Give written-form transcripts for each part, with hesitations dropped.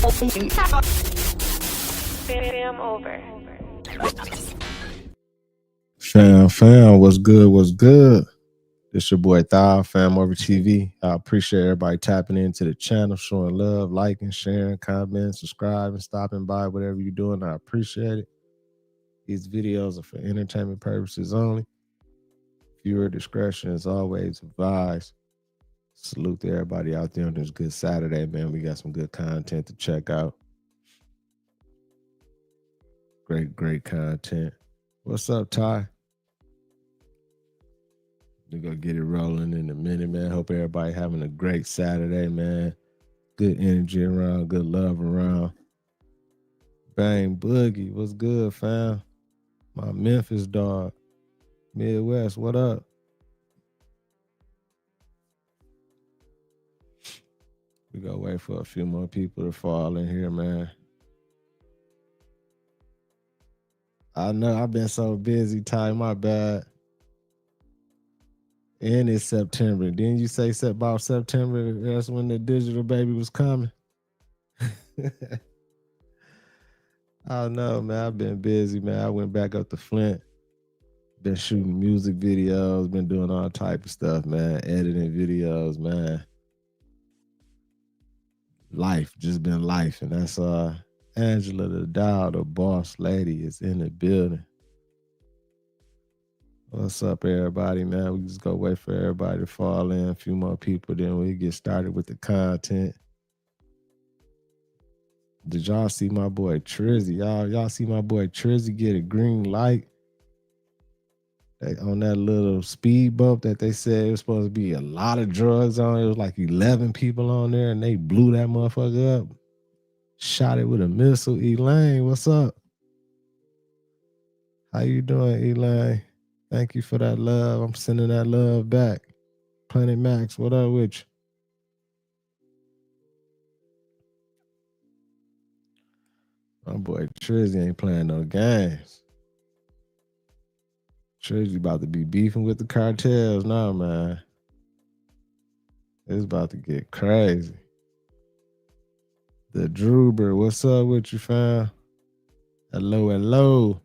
Fam, what's good? What's good? This your boy Thou, FamOverTV. I appreciate everybody tapping into the channel, showing love, liking, sharing, commenting, subscribing, stopping by, whatever you're doing. I appreciate it. These videos are for entertainment purposes only. Viewer discretion is always advised. Salute to everybody out there on this good Saturday, man. We got some good content to check out. Great content. What's up, Ty? We're going to get it rolling in a minute, man. Hope everybody having a great Saturday, man. Good energy around, good love around. Bang Boogie, what's good, fam? My Memphis dog. Midwest, what up? We gonna wait for a few more people to fall in here, man. I know I've been so busy, Ty, my bad. And it's September. Didn't you say about September? That's when the digital baby was coming. I know, man. I've been busy, man. I went back up to Flint. Been shooting music videos. Been doing all type of stuff, man. Editing videos, man. Life, just been life. And that's Angela the Dow, the boss lady, is in the building. What's up, everybody, man? We just go wait for everybody to fall in. A few more people, then we get started with the content. Did y'all see my boy Trizzy? Y'all see my boy Trizzy get a green light on that little speed bump that they said it was supposed to be a lot of drugs on? It was like 11 people on there, and they blew that motherfucker up. Shot it with a missile. Elaine, what's up? How you doing, Elaine? Thank you for that love. I'm sending that love back. Planet Max, what up with you? My boy Trizzy ain't playing no games. Trizzy about to be beefing with the cartels now, man. It's about to get crazy. The Druber, what's up with you, fam? Hello.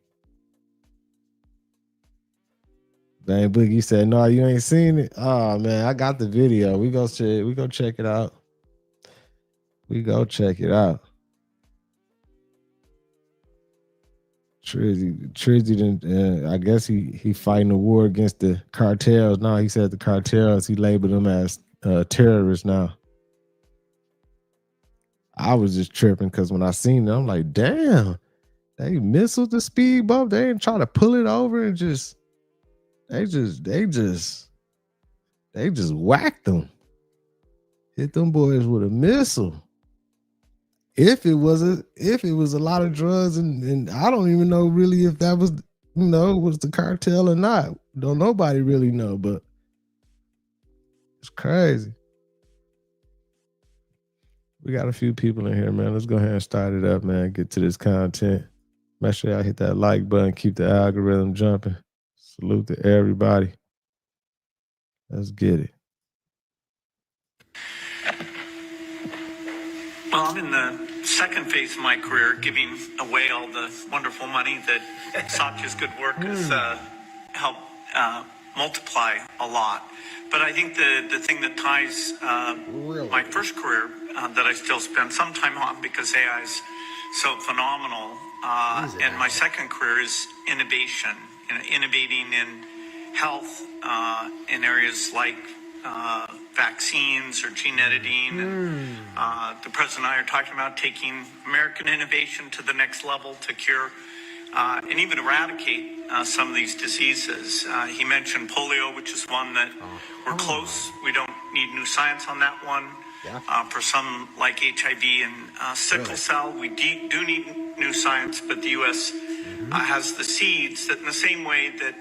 Bang Boogie said, no, you ain't seen it? Oh, man, I got the video. We go check it out. Trizzy didn't, I guess he fighting a war against the cartels. Now he said the cartels, he labeled them as terrorists now. I was just tripping because when I seen it, I'm like, damn, they missiled the speed bump. They didn't try to pull it over and they just whacked them. Hit them boys with a missile. If it was a lot of drugs, and I don't even know really if that was, was the cartel or not. Don't nobody really know, but it's crazy. We got a few people in here, man. Let's go ahead and start it up, man. Get to this content. Make sure y'all hit that like button. Keep the algorithm jumping. Salute to everybody. Let's get it. Well, I'm in the second phase of my career, giving away all the wonderful money that Satya's good work has helped multiply a lot. But I think the thing that ties my first career that I still spend some time on because AI is so phenomenal, and my second career is innovation, innovating in health in areas like vaccines or gene editing. And the president and I are talking about taking American innovation to the next level to cure and even eradicate some of these diseases. He mentioned polio, which is one that we're close. We don't need new science on that one. For some like HIV and sickle cell, we do need new science, but the U.S. Has the seeds that in the same way that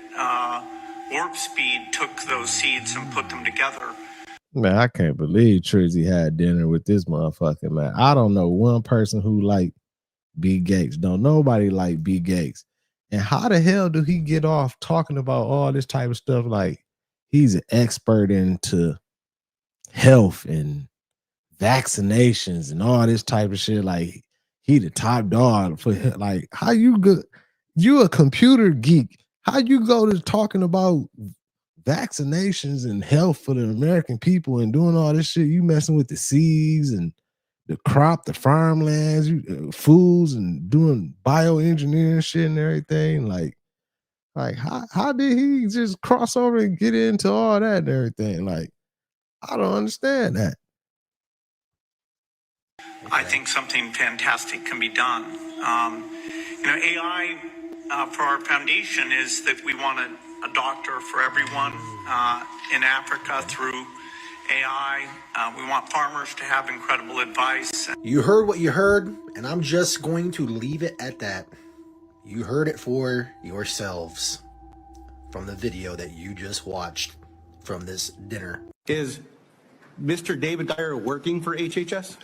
Warp Speed took those seeds and put them together. Man, I can't believe Trizzy had dinner with this motherfucker, man. I don't know one person who like B. Gates. Don't nobody like B. Gates. And how the hell do he get off talking about all this type of stuff? Like he's an expert into health and vaccinations and all this type of shit. Like he the top dog for like how you good? You a computer geek. How you go to talking about vaccinations and health for the American people and doing all this shit? You messing with the seeds and the crop, the farmlands, foods, and doing bioengineering shit and everything. Like how did he just cross over and get into all that and everything? Like, I don't understand that. I think something fantastic can be done. AI for our foundation is that we want a doctor for everyone in Africa through AI. We want farmers to have incredible advice. You heard what you heard, and I'm just going to leave it at that. You heard it for yourselves from the video that you just watched from this dinner. Is Mr. David Dyer working for HHS?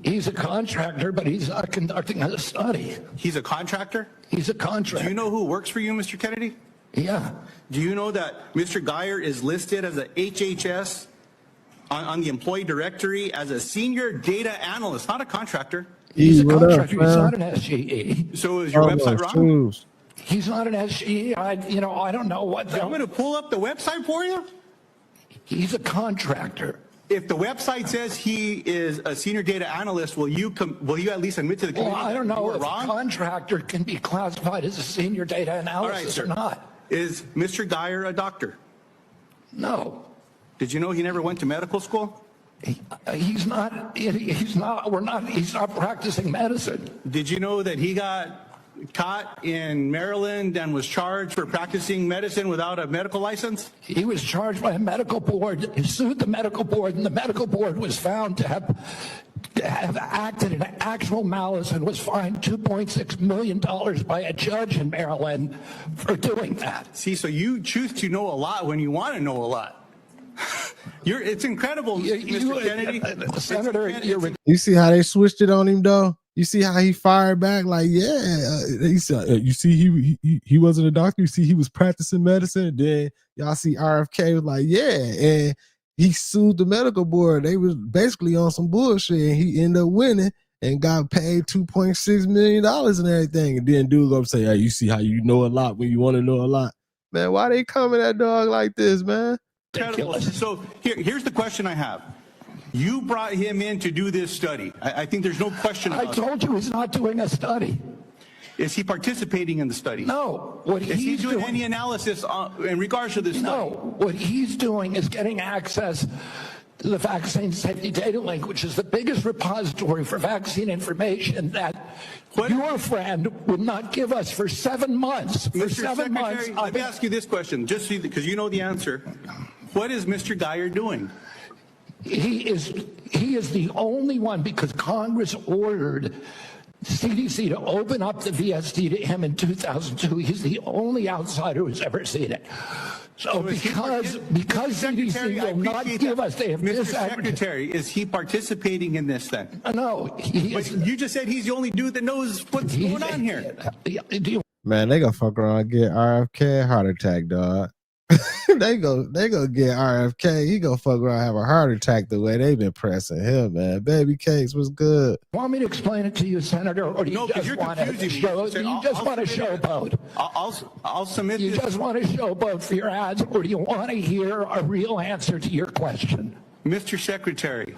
He's a contractor, but he's not conducting a study. He's a contractor? He's a contractor. Do you know who works for you, Mr. Kennedy? Yeah. Do you know that Mr. Geyer is listed as a HHS on the employee directory as a senior data analyst, not a contractor? He's a contractor. He's not an SGE. So is your website wrong? He's not an SGE. I don't know what. I'm going to pull up the website for you. He's a contractor. If the website says he is a senior data analyst, will you at least admit to the committee? Well, I don't know if wrong? a contractor can be classified as a senior data analyst or not. Is Mr. Geyer a doctor? No. Did you know he never went to medical school? He's not practicing medicine. Did you know that he got caught in Maryland and was charged for practicing medicine without a medical license? He was charged by a medical board. He sued the medical board, and the medical board was found to have acted in actual malice and was fined $2.6 million by a judge in Maryland for doing that. See, so you choose to know a lot when you want to know a lot. It's incredible, Mr. Kennedy. Senator, you see how they switched it on him, though? You see how he fired back? Like, yeah, he said, you see, he wasn't a doctor. You see, he was practicing medicine. Then y'all see RFK was like, yeah, and he sued the medical board. They was basically on some bullshit, and he ended up winning and got paid $2.6 million and everything. And then dude go up and say, hey, you see how you know a lot when you want to know a lot? Man, why they coming at dog like this, man? Incredible. So here's the question I have. You brought him in to do this study. I think there's no question about it. I told you he's not doing a study. Is he participating in the study? No. Is he doing any analysis in regards to this study? No. What he's doing is getting access to the Vaccine Safety Data Link, which is the biggest repository for vaccine information that your friend would not give us for 7 months. For Mr. 7 months. Let me ask you this question, just because you know the answer. What is Mr. Geyer doing? He is the only one, because Congress ordered CDC to open up the VSD to him in 2002. He's the only outsider who's ever seen it. So because CDC will not give us, they have Mr. Secretary, is he participating in this then? No. But you just said he's the only dude that knows what's going on here. Man, they gonna fuck around and get RFK a heart attack, dog. they go get RFK. He gonna fuck around and have a heart attack the way they've been pressing him, man. Baby Cakes was good. Want me to explain it to you, Senator, or do you just want to show? Do you just want to showboat? I'll submit. You just want to showboat for your ads, or do you want to hear a real answer to your question? Mr. Secretary,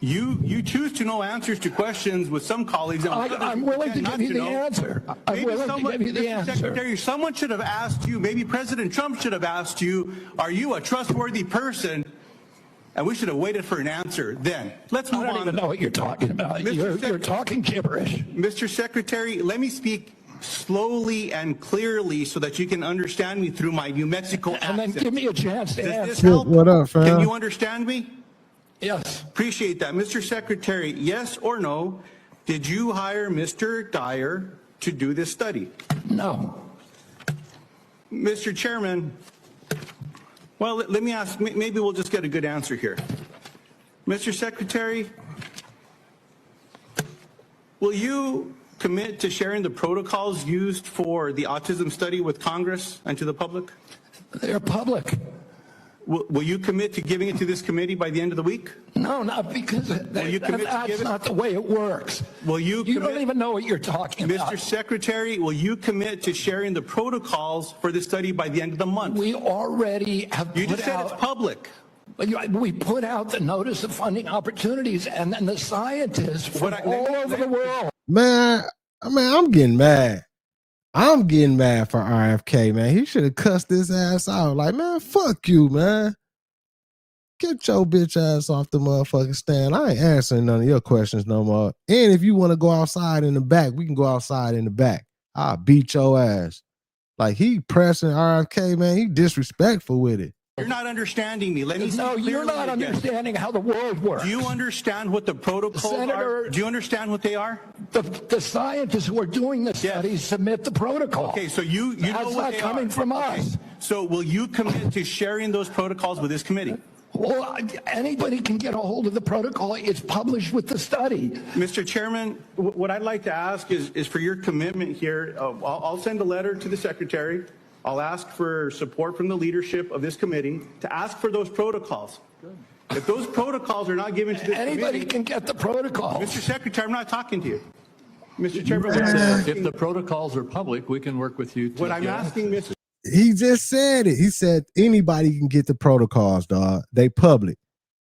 you choose to know answers to questions with some colleagues. I'm willing to give you the answer. I'm willing to give you the answer. Secretary, someone should have asked you, maybe President Trump should have asked you, are you a trustworthy person? And we should have waited for an answer then. Let's move on. I don't even know what you're talking about. You're talking gibberish. Mr. Secretary, let me speak slowly and clearly so that you can understand me through my New Mexico accent. And then give me a chance to answer. answer. Does this help? What up, fam? Can you understand me? Yes. Appreciate that. Mr. Secretary, yes or no, did you hire Mr. Geyer to do this study? No. Mr. Chairman, well, let me ask, maybe we'll just get a good answer here. Mr. Secretary, will you commit to sharing the protocols used for the autism study with Congress and to the public? They're public. Will you commit to giving it to this committee by the end of the week? No, not because that's not the way it works. Will you? You don't even know what you're talking about. Mr. Secretary, will you commit to sharing the protocols for this study by the end of the month? We already have You just said it's public. We put out the notice of funding opportunities, and then the scientists from all over the world. Man, I'm getting mad. I'm getting mad for RFK, man. He should have cussed his ass out. Like, man, fuck you, man. Get your bitch ass off the motherfucking stand. I ain't answering none of your questions no more. And if you want to go outside in the back, we can go outside in the back. I'll beat your ass. Like, he pressing RFK, man. He disrespectful with it. You're not understanding me. Let me No, you're not understanding how the world works. Do you understand what the protocols are? Do you understand what they are? The scientists who are doing the studies submit the protocol. Okay, so you know that's what not they coming are. from us. So will you commit to sharing those protocols with this committee? Well, anybody can get a hold of the protocol. It's published with the study. Mr. Chairman, what I'd like to ask is for your commitment here. I'll send a letter to the Secretary. I'll ask for support from the leadership of this committee to ask for those protocols. Good. If those protocols are not given to this anybody committee, can get the protocols. Mr. Secretary, I'm not talking to you. Mr. Chairman, if the protocols are public, we can work with you. What I'm asking, Mr. He just said it. He said anybody can get the protocols, dog. They public.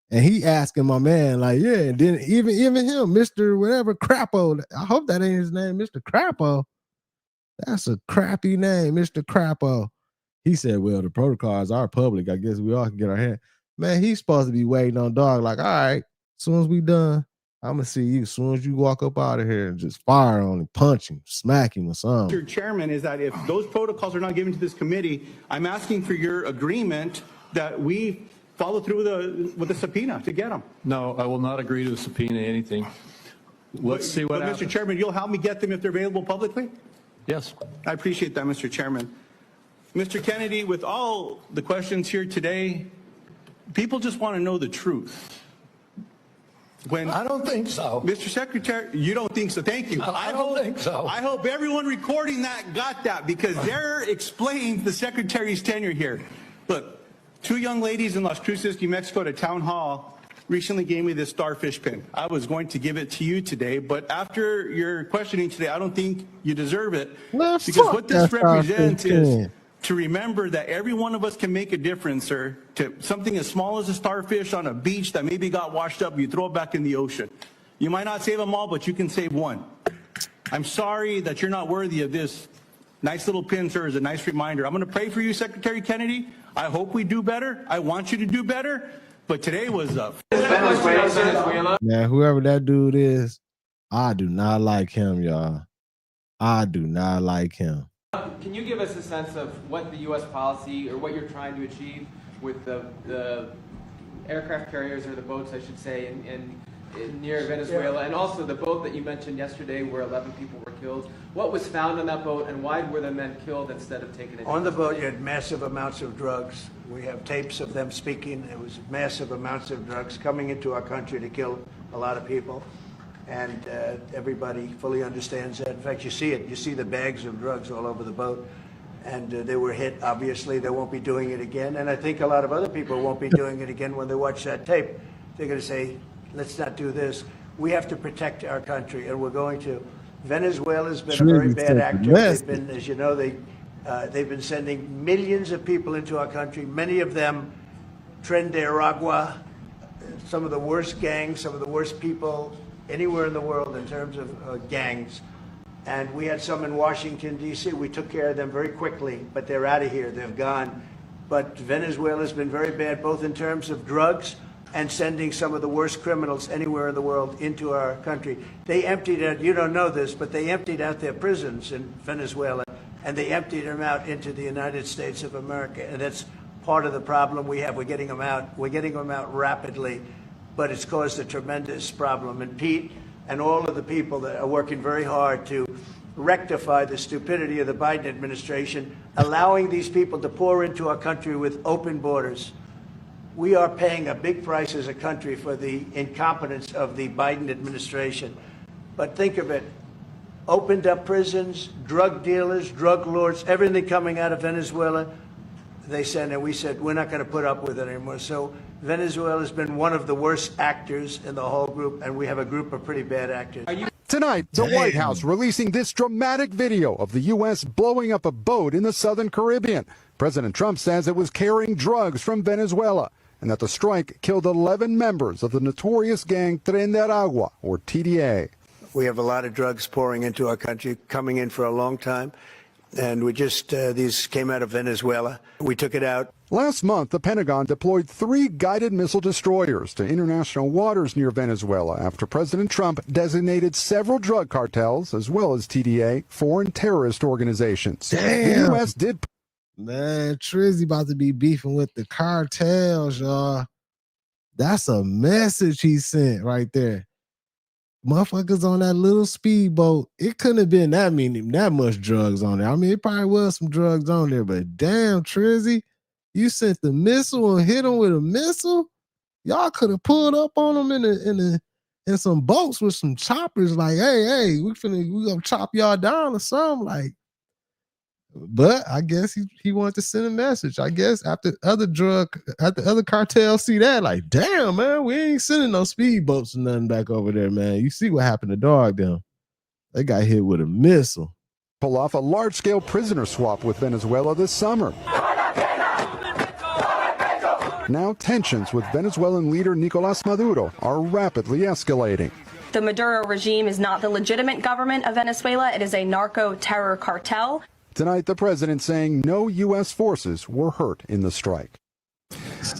And he asking my man, like, yeah, and then even him, Mr. whatever, Crapo. I hope that ain't his name, Mr. Crapo. That's a crappy name, Mr. Crapo. He said, well, the protocols are public. I guess we all can get our hand. Man, he's supposed to be waiting on dog, like, all right, as soon as we done, I'm going to see you. As soon as you walk up out of here and just fire on him, punch him, smack him or something. Mr. Chairman, is that if those protocols are not given to this committee, I'm asking for your agreement that we follow through with the subpoena to get them. No, I will not agree to subpoena anything. Let's see what happens. Mr. Chairman, you'll help me get them if they're available publicly? Yes. I appreciate that, Mr. Chairman. Mr. Kennedy, with all the questions here today, people just want to know the truth. I don't think so. Mr. Secretary, you don't think so. Thank you. I don't think so. I hope everyone recording that got that, because there explains the Secretary's tenure here. Look, 2 young ladies in Las Cruces, New Mexico at a town hall recently gave me this starfish pin. I was going to give it to you today, but after your questioning today, I don't think you deserve it. Because what this represents is to remember that every one of us can make a difference, sir, to something as small as a starfish on a beach that maybe got washed up, you throw it back in the ocean. You might not save them all, but you can save one. I'm sorry that you're not worthy of this. Nice little pin, sir, is a nice reminder. I'm going to pray for you, Secretary Kennedy. I hope we do better. I want you to do better. But today was up. Man, whoever that dude is, I do not like him, y'all. I do not like him. Can you give us a sense of what the U.S. policy, or what you're trying to achieve with the aircraft carriers, or the boats, I should say, in near Venezuela, and also the boat that you mentioned yesterday where 11 people were killed? What was found on that boat, and why were the men killed instead of taken into On the boat, you had massive amounts of drugs. We have tapes of them speaking. It was massive amounts of drugs coming into our country to kill a lot of people. And everybody fully understands that. In fact, you see it. You see the bags of drugs all over the boat. And they were hit. Obviously, they won't be doing it again. And I think a lot of other people won't be doing it again when they watch that tape. They're going to say, let's not do this. We have to protect our country, and we're going to. Venezuela's been a very bad actor. They've been, as you know, they've been sending millions of people into our country. Many of them, Tren de Aragua, some of the worst gangs, some of the worst people anywhere in the world in terms of gangs. And we had some in Washington, D.C. We took care of them very quickly, but they're out of here. They've gone. But Venezuela's been very bad, both in terms of drugs and sending some of the worst criminals anywhere in the world into our country. They emptied out, you don't know this, but they emptied out their prisons in Venezuela, and they emptied them out into the United States of America. And that's part of the problem we have. We're getting them out. We're getting them out rapidly, but it's caused a tremendous problem. And Pete and all of the people that are working very hard to rectify the stupidity of the Biden administration, allowing these people to pour into our country with open borders. We are paying a big price as a country for the incompetence of the Biden administration. But think of it, opened up prisons, drug dealers, drug lords, everything coming out of Venezuela. they said, and we said, we're not going to put up with it anymore. So Venezuela has been one of the worst actors in the whole group, and we have a group of pretty bad actors. Tonight, the White House releasing this dramatic video of the U.S. blowing up a boat in the southern Caribbean. President Trump says it was carrying drugs from Venezuela and that the strike killed 11 members of the notorious gang Tren de Aragua, or TDA. We have a lot of drugs pouring into our country, coming in for a long time. And we just, these came out of Venezuela. We took it out. Last month, the Pentagon deployed 3 guided missile destroyers to international waters near Venezuela after President Trump designated several drug cartels, as well as TDA, foreign terrorist organizations. Damn. The U.S. did. Man, Trizzy about to be beefing with the cartels, y'all. That's a message he sent right there. Motherfuckers on that little speedboat. It couldn't have been that much drugs on there. I mean, it probably was some drugs on there, but damn, Trizzy, you sent the missile and hit them with a missile. Y'all could have pulled up on them in some boats with some choppers. Like, hey, we gonna chop y'all down or something. Like, but I guess he wanted to send a message. I guess after other cartels see that, like, damn, man, we ain't sending no speedboats or nothing back over there, man. You see what happened to Dog them? They got hit with a missile. Pull off a large-scale prisoner swap with Venezuela this summer. Now tensions with Venezuelan leader Nicolas Maduro are rapidly escalating. The Maduro regime is not the legitimate government of Venezuela. It is a narco-terror cartel. Tonight, the president saying no U.S. forces were hurt in the strike.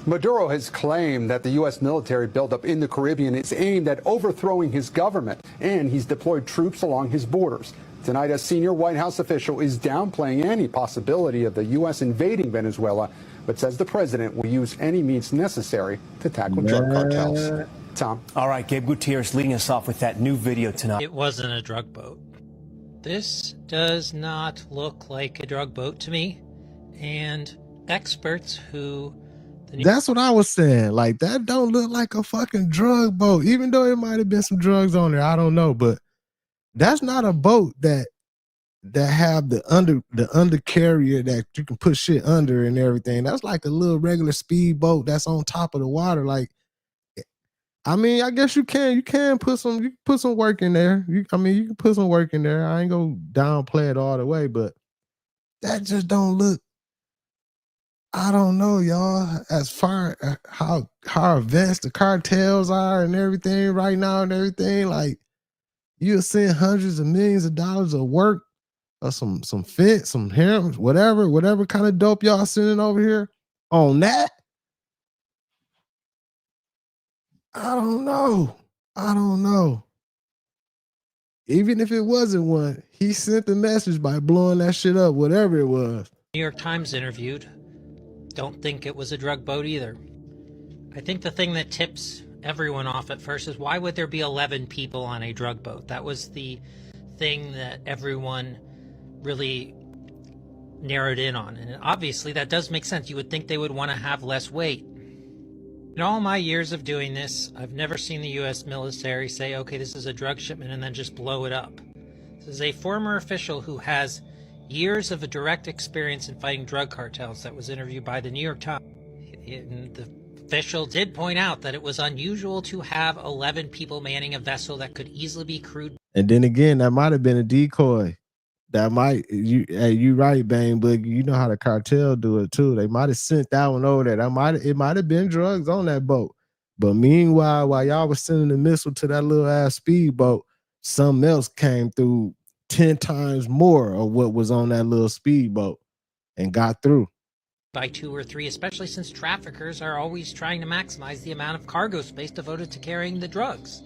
Maduro has claimed that the U.S. military buildup in the Caribbean is aimed at overthrowing his government, and he's deployed troops along his borders. Tonight, a senior White House official is downplaying any possibility of the U.S. invading Venezuela, but says the president will use any means necessary to tackle drug cartels. Tom. All right, Gabe Gutierrez leading us off with that new video tonight. It wasn't a drug boat. This does not look like a drug boat to me. And experts who... That's what I was saying. Like, that don't look like a fucking drug boat. Even though it might have been some drugs on there, I don't know. But that's not a boat that have the undercarrier that you can put shit under and everything. That's like a little regular speedboat that's on top of the water. Like, I mean, I guess you can put some work in there. You can put some work in there. I ain't gonna downplay it all the way, but that just don't look. I don't know, y'all. As far as how advanced the cartels are and everything right now and everything, like, you'll send hundreds of millions of dollars of work or some fence, some heroin, whatever kind of dope y'all sending over here on that. I don't know. Even if it wasn't one, he sent the message by blowing that shit up, whatever it was. New York Times interviewed. Don't think it was a drug boat either. I think the thing that tips everyone off at first is, why would there be 11 people on a drug boat? That was the thing that everyone really narrowed in on. And obviously that does make sense. You would think they would want to have less weight. In all my years of doing this, I've never seen the U.S. military say, okay, this is a drug shipment, and then just blow it up. This is a former official who has years of a direct experience in fighting drug cartels that was interviewed by the New York Times. And the official did point out that it was unusual to have 11 people manning a vessel that could easily be crewed. And then again, that might have been a decoy. That might, you right, Bang Boogie. You know how the cartel do it too. They might have sent that one over there. It might have been drugs on that boat. But meanwhile, while y'all was sending the missile to that little ass speedboat, something else came through 10 times more of what was on that little speedboat and got through. By 2 or 3, especially since traffickers are always trying to maximize the amount of cargo space devoted to carrying the drugs.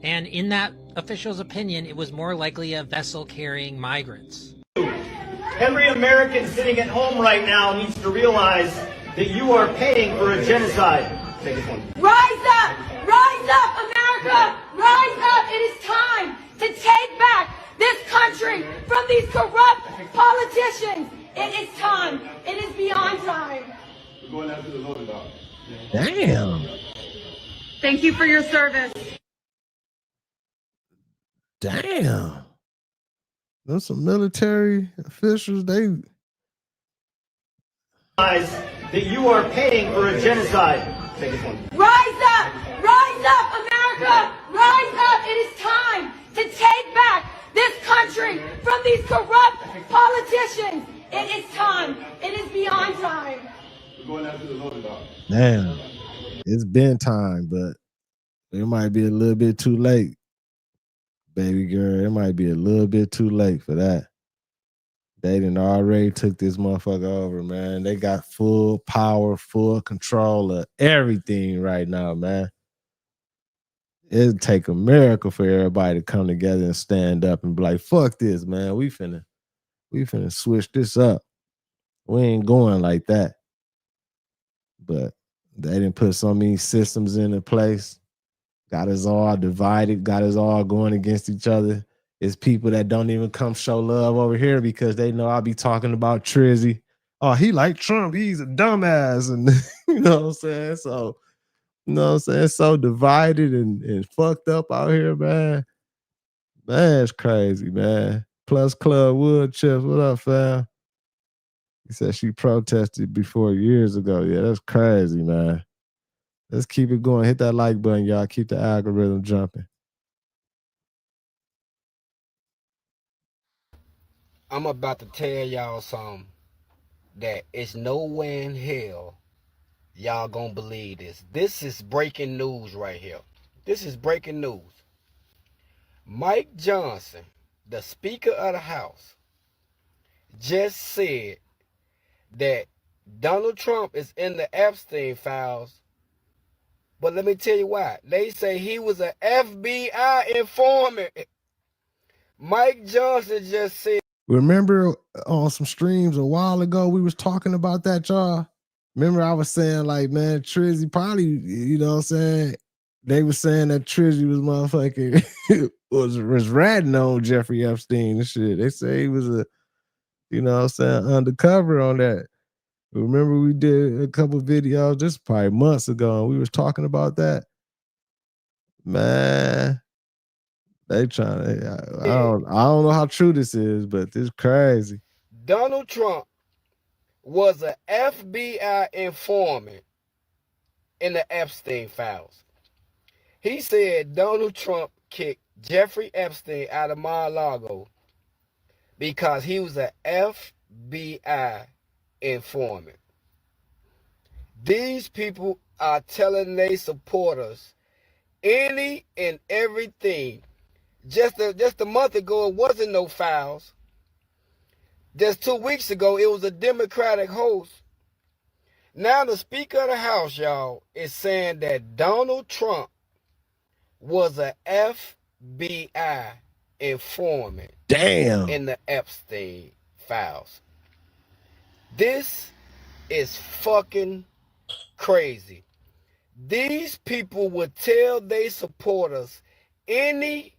And in that official's opinion, it was more likely a vessel carrying migrants. Every American sitting at home right now needs to realize that you are paying for a genocide. Rise up! Rise up, America! Rise up! It is time to take back this country from these corrupt politicians. It is time. It is beyond time. We're going after the voting dog. Damn. Thank you for your service. Damn. There's some military officials, that you are paying for a genocide. Rise up! Rise up, America! Rise up! It is time to take back this country from these corrupt politicians. It is time. It is beyond time. Damn, it's been time, but it might be a little bit too late, baby girl. It might be a little bit too late for that. They done already took this motherfucker over, man. They got full power, full control of everything right now, man. It'll take a miracle for everybody to come together and stand up and be like, fuck this, man. We finna switch this up. We ain't going like that. But they didn't put so many systems into place. Got us all divided, got us all going against each other. It's people that don't even come show love over here because they know I'll be talking about Trizzy. Oh, he like Trump. He's a dumbass. And you know what I'm saying? So, you know what I'm saying? So divided and fucked up out here, man. Man, it's crazy, man. Plus Club Wood Chips. What up, fam? He said she protested before years ago. Yeah, that's crazy, man. Let's keep it going. Hit that like button, y'all. Keep the algorithm jumping. I'm about to tell y'all something that it's nowhere in hell y'all gonna believe this. This is breaking news right here. This is breaking news. Mike Johnson, the Speaker of the House, just said that Donald Trump is in the Epstein files. But let me tell you why. They say he was an FBI informant. Mike Johnson just said. Remember on some streams a while ago, we was talking about that, y'all? Remember I was saying like, man, Trizzy probably, you know what I'm saying? They were saying that Trizzy was motherfucking, was ratting on Jeffrey Epstein and shit. They say he was a, you know what I'm saying, undercover on that. Remember we did a couple videos, this probably months ago, and we was talking about that. Man, they trying to, I don't know how true this is, but this crazy. Donald Trump was an FBI informant in the Epstein files. He said Donald Trump kicked Jeffrey Epstein out of Mar-a-Lago because he was an FBI informant. These people are telling their supporters any and everything. Just a month ago, it wasn't no files. Just 2 weeks ago, it was a Democratic host. Now the Speaker of the House, y'all, is saying that Donald Trump was an FBI informant. Damn. In the Epstein files. This is fucking crazy. These people would tell their supporters any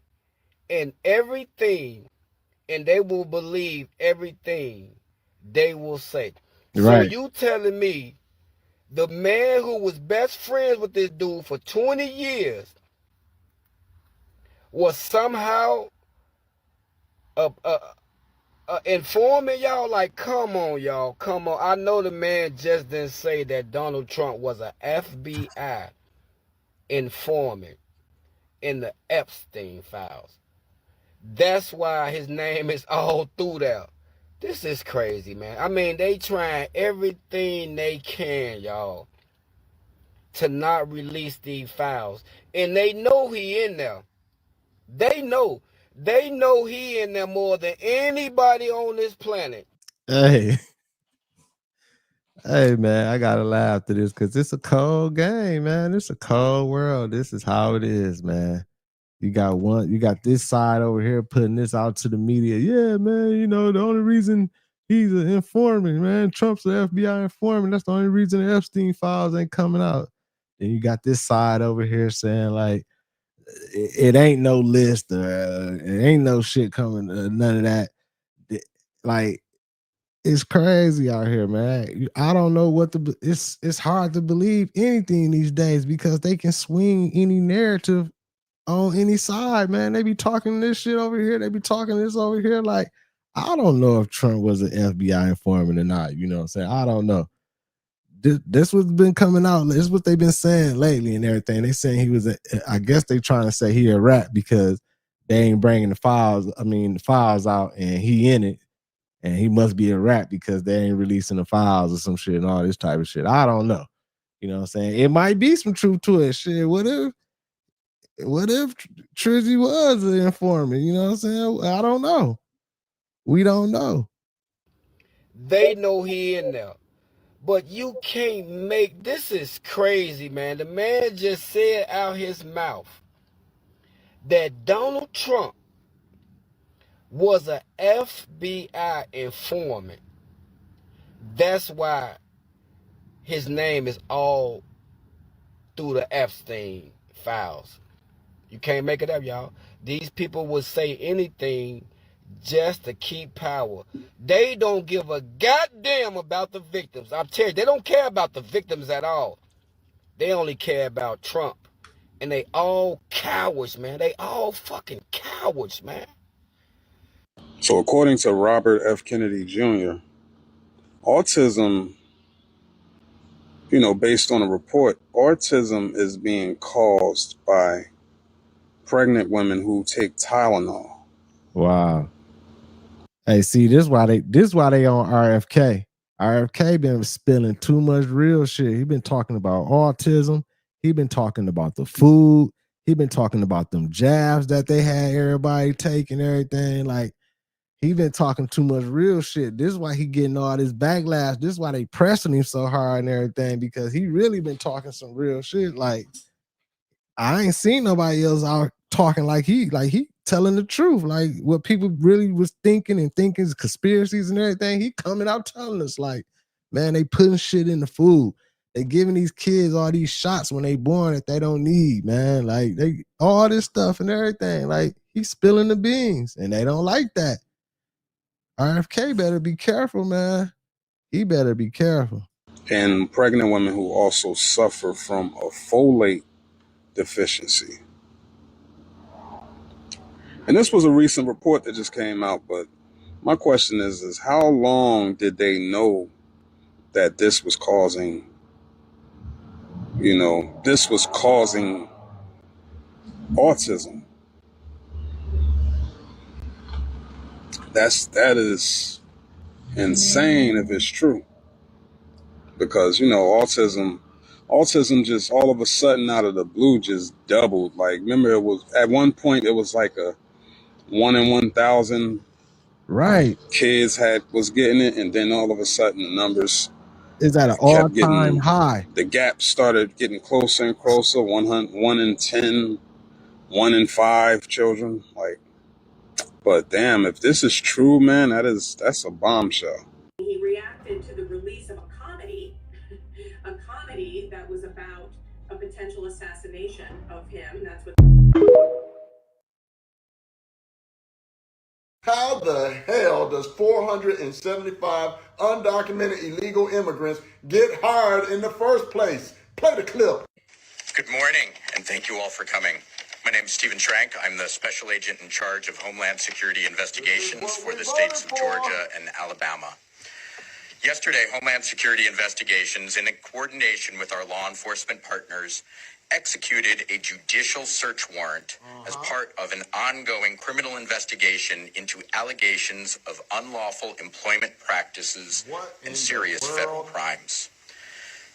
and everything, and they will believe everything they will say. Right. So you telling me the man who was best friends with this dude for 20 years was somehow informant, y'all? Like, come on, y'all. Come on. I know the man just didn't say that Donald Trump was an FBI informant in the Epstein files. That's why his name is all through there. This is crazy, man. I mean, they trying everything they can, y'all, to not release these files. And they know he in there. They know. They know he in there more than anybody on this planet. Hey. Hey, man, I gotta laugh to this because it's a cold game, man. It's a cold world. This is how it is, man. You got this side over here putting this out to the media. Yeah, man, you know, the only reason he's an informant, man, Trump's an FBI informant. That's the only reason the Epstein files ain't coming out. Then you got this side over here saying, like, it ain't no list, it ain't no shit coming, none of that. Like, it's crazy out here, man. I don't know what it's hard to believe anything these days because they can swing any narrative on any side, man. They be talking this shit over here. They be talking this over here. Like, I don't know if Trump was an FBI informant or not. You know what I'm saying? I don't know. this what's been coming out. This is what they've been saying lately and everything. They saying he was I guess they trying to say he a rat because they ain't bringing the files out and he in it, and he must be a rat because they ain't releasing the files or some shit and all this type of shit. I don't know. You know what I'm saying? It might be some truth to it. Shit, what if Trizzy was an informant? You know what I'm saying? I don't know. We don't know. They know he in there. But you can't make, this is crazy, man. The man just said out his mouth that Donald Trump was an FBI informant. That's why his name is all through the Epstein files. You can't make it up, y'all. These people would say anything just to keep power. They don't give a goddamn about the victims. I'm telling you, they don't care about the victims at all. They only care about Trump. And they all cowards, man. They all fucking cowards, man. So according to Robert F. Kennedy Jr., autism, based on a report, autism is being caused by pregnant women who take Tylenol. Wow. Hey, see, this why they on RFK. RFK been spilling too much real shit. He been talking about autism. He been talking about the food. He been talking about them jabs that they had everybody take and everything. Like, he been talking too much real shit. This is why he getting all this backlash. This is why they pressing him so hard and everything, because he really been talking some real shit. Like, I ain't seen nobody else out talking like he telling the truth, like what people really was thinking is conspiracies and everything. He coming out telling us, like, man, they putting shit in the food. They giving these kids all these shots when they born that they don't need, man. Like, they all this stuff and everything. Like, he's spilling the beans, and they don't like that. RFK better be careful, man. He better be careful. And pregnant women who also suffer from a folate deficiency. And this was a recent report that just came out, but my question is how long did they know that this was causing autism? That is insane if it's true. Because, autism just all of a sudden out of the blue just doubled. Like, remember, it was at one point it was like a 1 in 1,000 kids was getting it, and then all of a sudden the numbers is at an all-time high. The gap started getting closer and closer. 1 in 10, 1 in 5 children. Like, but damn, if this is true, man, that's a bombshell. He reacted to the release of a comedy that was about a potential assassination of him. That's what. How the hell does 475 undocumented illegal immigrants get hired in the first place? Play the clip. Good morning, and thank you all for coming. My name is Stephen Schrank. I'm the special agent in charge of Homeland Security investigations for the states of Georgia and Alabama. Yesterday, Homeland Security investigations, in coordination with our law enforcement partners, executed a judicial search warrant as part of an ongoing criminal investigation into allegations of unlawful employment practices and serious federal crimes.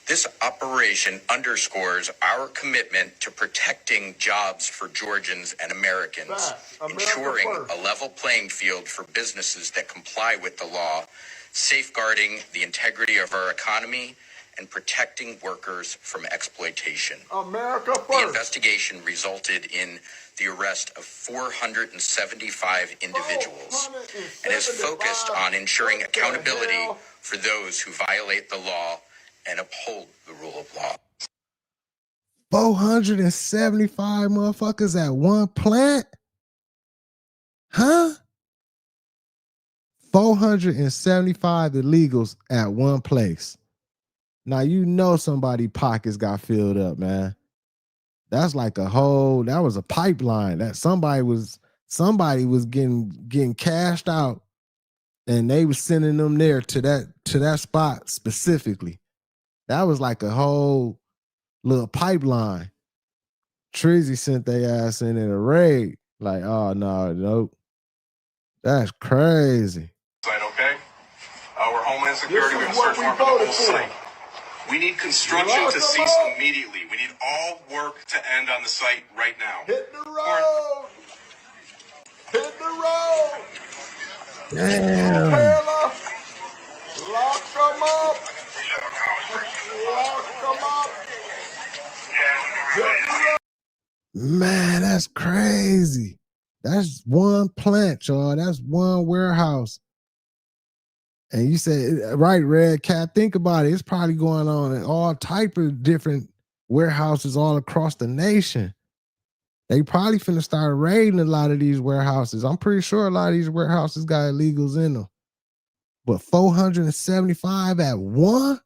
This operation underscores our commitment to protecting jobs for Georgians and Americans, ensuring a level playing field for businesses that comply with the law, safeguarding the integrity of our economy, and protecting workers from exploitation. America first. The investigation resulted in the arrest of 475 individuals and is focused on ensuring accountability for those who violate the law and uphold the rule of law. 475 motherfuckers at one plant? Huh? 475 illegals at one place. Now, you know somebody's pockets got filled up, man. That's like that was a pipeline. That somebody was getting cashed out, and they was sending them there to that spot specifically. That was like a whole little pipeline. Trizzy sent their ass in a raid. Like, oh no, nope. That's crazy. Okay? We're Homeland Security. We have a search warrant for the whole site. We need construction to cease immediately. We need all work to end on the site right now. Hit the road! Hit the road! Damn. Lock them up! Lock them up! Hit the road! Man, that's crazy. That's one plant, y'all. That's one warehouse. And you said, right, Red Cat, think about it. It's probably going on in all type of different warehouses all across the nation. They probably finna start raiding a lot of these warehouses. I'm pretty sure a lot of these warehouses got illegals in them. But 475 at one?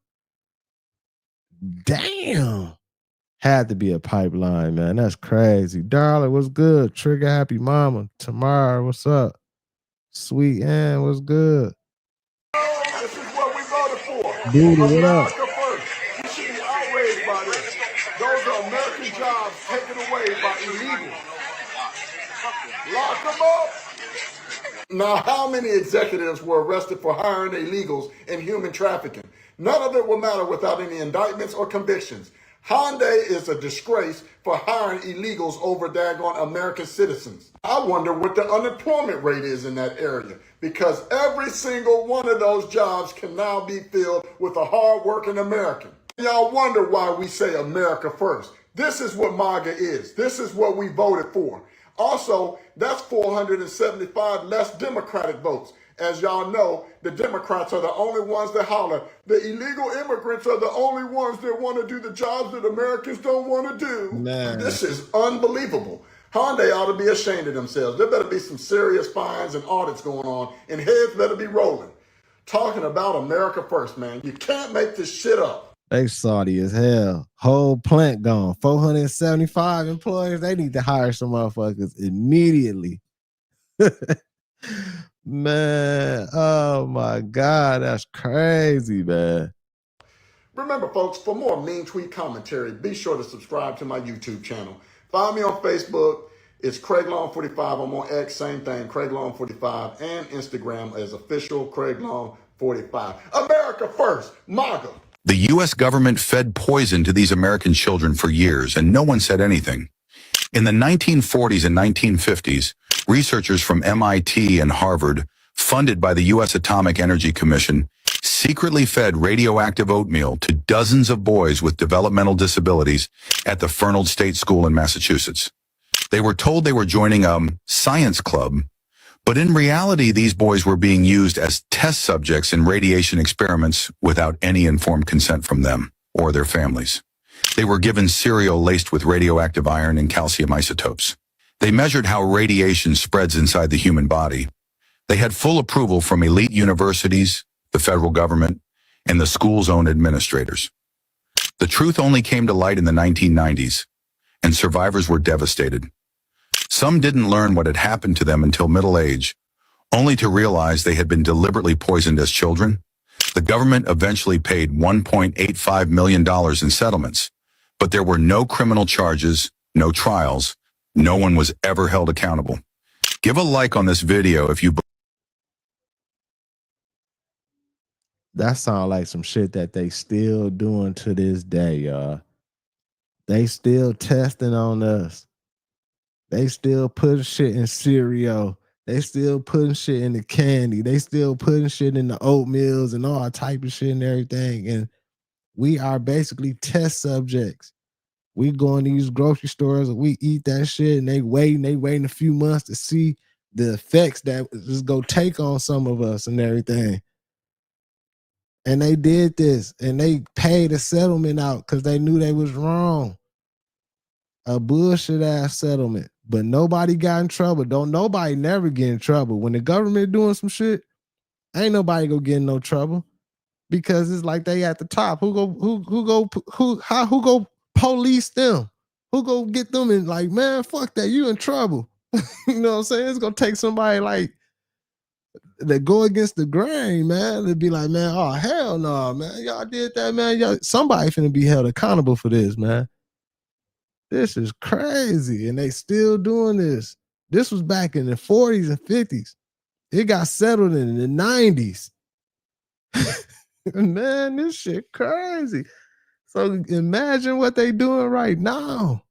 Damn. Had to be a pipeline, man. That's crazy. Darling, what's good? Trigger Happy Mama. Tamara, what's up? Sweet Ann, what's good? This is what we voted for. Dude, what up? America first. You should be outraged by this. Those are American jobs taken away by illegals. Lock them up. Now, how many executives were arrested for hiring illegals in human trafficking? None of it will matter without any indictments or convictions. Hyundai is a disgrace for hiring illegals over daggone American citizens. I wonder what the unemployment rate is in that area, because every single one of those jobs can now be filled with a hard-working American. Y'all wonder why we say America first. This is what MAGA is. This is what we voted for. Also, that's 475 less Democratic votes. As y'all know, the Democrats are the only ones that holler. The illegal immigrants are the only ones that want to do the jobs that Americans don't want to do. Man. This is unbelievable. Hyundai ought to be ashamed of themselves. There better be some serious fines and audits going on, and heads better be rolling. Talking about America first, man. You can't make this shit up. They salty as hell. Whole plant gone. 475 employees. They need to hire some motherfuckers immediately. Man, oh my God, that's crazy, man. Remember, folks, for more mean tweet commentary, be sure to subscribe to my YouTube channel. Find me on Facebook. It's CraigLong45. I'm on X, same thing, CraigLong45, and Instagram as official CraigLong45. America first, MAGA. The U.S. government fed poison to these American children for years, and no one said anything. In the 1940s and 1950s, researchers from MIT and Harvard, funded by the U.S. Atomic Energy Commission, secretly fed radioactive oatmeal to dozens of boys with developmental disabilities at the Fernald State School in Massachusetts. They were told they were joining a science club, but in reality, these boys were being used as test subjects in radiation experiments without any informed consent from them or their families. They were given cereal laced with radioactive iron and calcium isotopes. They measured how radiation spreads inside the human body. They had full approval from elite universities, the federal government, and the school's own administrators. The truth only came to light in the 1990s, and survivors were devastated. Some didn't learn what had happened to them until middle age, only to realize they had been deliberately poisoned as children. The government eventually paid $1.85 million in settlements, but there were no criminal charges, no trials. No one was ever held accountable. Give a like on this video if you believe. That sounds like some shit that they still doing to this day, y'all. They still testing on us. They still putting shit in cereal. They still putting shit in the candy. They still putting shit in the oatmeals and all type of shit and everything. And we are basically test subjects. We go in these grocery stores and we eat that shit, and they waiting a few months to see the effects that is gonna take on some of us and everything. And they did this, and they paid a settlement out because they knew they was wrong. A bullshit ass settlement, but nobody got in trouble. Don't nobody never get in trouble when the government doing some shit. Ain't nobody gonna get in no trouble because it's like they at the top. Who go police them? Who go get them and like, man, fuck that, you in trouble. You know what I'm saying? It's gonna take somebody like that go against the grain, man. They'd be like, man, oh hell no, man. Y'all did that, man. Y'all, somebody finna be held accountable for this, man. This is crazy. And they still doing this. This was back in the 40s and 50s. It got settled in the 90s. Man, this shit crazy. So imagine what they doing right now.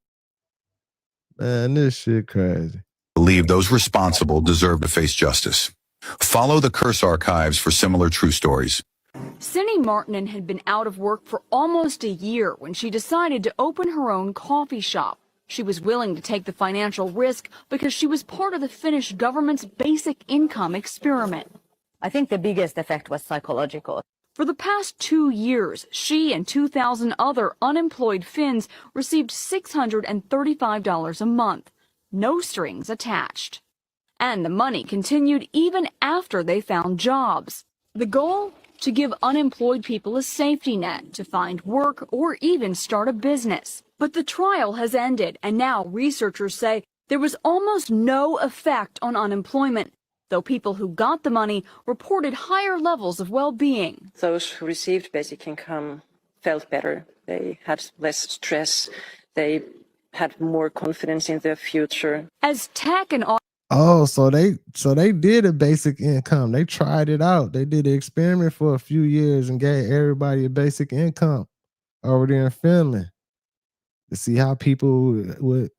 Man, this shit crazy. Believe those responsible deserve to face justice. Follow the Curse Archives for similar true stories. Cindy Martinen had been out of work for almost a year when she decided to open her own coffee shop. She was willing to take the financial risk because she was part of the Finnish government's basic income experiment. I think the biggest effect was psychological. For the past 2 years, she and 2,000 other unemployed Finns received $635 a month. No strings attached. And the money continued even after they found jobs. The goal? To give unemployed people a safety net to find work or even start a business. But the trial has ended, and now researchers say there was almost no effect on unemployment, though people who got the money reported higher levels of well-being. Those who received basic income felt better. They had less stress. They had more confidence in their future. As tech and Oh, so they did a basic income. They tried it out. They did an experiment for a few years and gave everybody a basic income over there in Finland to see how people would.